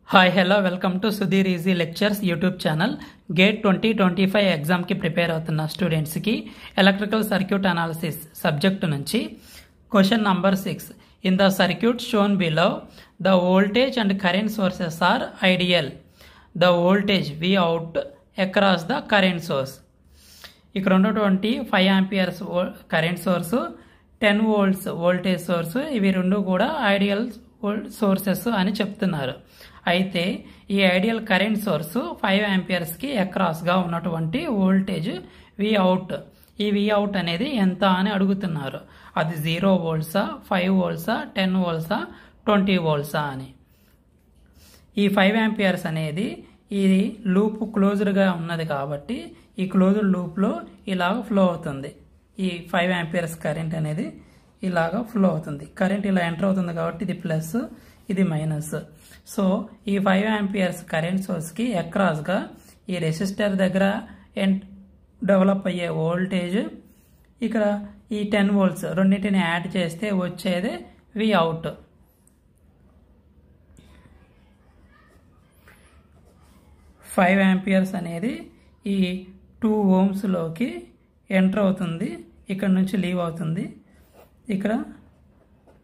Hi hello welcome to Sudheer easy lectures YouTube channel. GATE 2025 ఎగ్జామ్కి prepare అవుతున్న స్టూడెంట్స్కి electrical circuit analysis subject నుంచి question number 6. In the circuit shown below the voltage and current sources are ideal. The voltage V out across the current source. ఇక్కడ ఉన్నటువంటి 5 amperes current source, 10 volts voltage source, ఇవి రెండు కూడా ideal sources అని చెప్తున్నారు. అయితే ఈ ఐడియల్ కరెంట్ సోర్సు 5 ఆంపియర్స్కి అక్రాస్గా ఉన్నటువంటి వోల్టేజ్ వి అవుట్. ఈ వి అవుట్ అనేది ఎంత అని అడుగుతున్నారు. అది 0 వోల్ట్సా, 5 వోల్ట్సా, 10 వోల్ట్సా, 20 వోల్ట్సా అని. ఈ 5 ఆంపియర్స్ అనేది ఇది లూప్ క్లోజ్డ్గా ఉన్నది కాబట్టి ఈ క్లోజ్డ్ లూప్లో ఇలాగ ఫ్లో అవుతుంది. ఈ 5 ఆంపియర్స్ కరెంట్ అనేది ఇలాగ ఫ్లో అవుతుంది. కరెంట్ ఇలా ఎంటర్ అవుతుంది కాబట్టి ఇది ప్లస్, ఇది మైనస్. సో ఈ 5 ఆంపియర్స్ కరెంట్ సోర్స్కి అక్రాస్గా ఈ రెసిస్టర్ దగ్గర డెవలప్ అయ్యే వోల్టేజ్, ఇక్కడ ఈ 10 వోల్ట్స్ రెండింటిని యాడ్ చేస్తే వచ్చేది వి అవుట్. ఫైవ్ ఆంపియర్స్ అనేది ఈ 2 ఓమ్స్లోకి ఎంటర్ అవుతుంది, ఇక్కడ నుంచి లీవ్ అవుతుంది. ఇక్కడ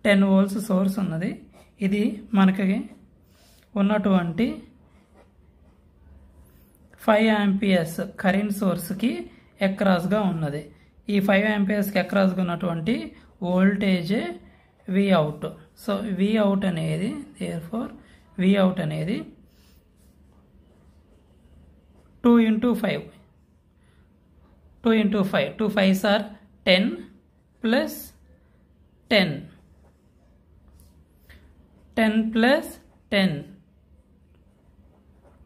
10 వోల్ట్స్ సోర్స్ ఉన్నది. ఇది మనకి ఉన్నటువంటి 5 ఆంపియర్స్ కరెంట్ సోర్స్కి అక్రాస్గా ఉన్నది. ఈ 5 ఆంపియర్స్కి అక్రాస్గా ఉన్నటువంటి వోల్టేజే వి అవుట్. సో వి అవుట్ అనేది దేర్ఫోర్ వి అవుట్ అనేది 2 into 5. 2 into 5. 2 5s are 10 plus 10. 10 plus 10.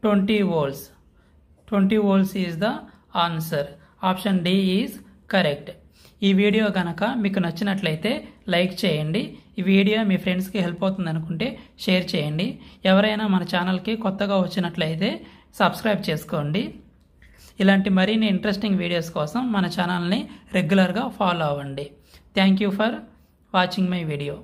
20 volts. 20 volts is the answer. Option D is correct. ఈ వీడియో కనుక మీకు నచ్చినట్లయితే లైక్ చేయండి. ఈ వీడియో మీ ఫ్రెండ్స్కి హెల్ప్ అవుతుంది అనుకుంటే షేర్ చేయండి. ఎవరైనా మన ఛానల్కి కొత్తగా వచ్చినట్లయితే సబ్స్క్రైబ్ చేసుకోండి. ఇలాంటి మరిన్ని ఇంట్రెస్టింగ్ వీడియోస్ కోసం మన ఛానల్ని రెగ్యులర్గా ఫాలో అవ్వండి. Thank you for watching my video.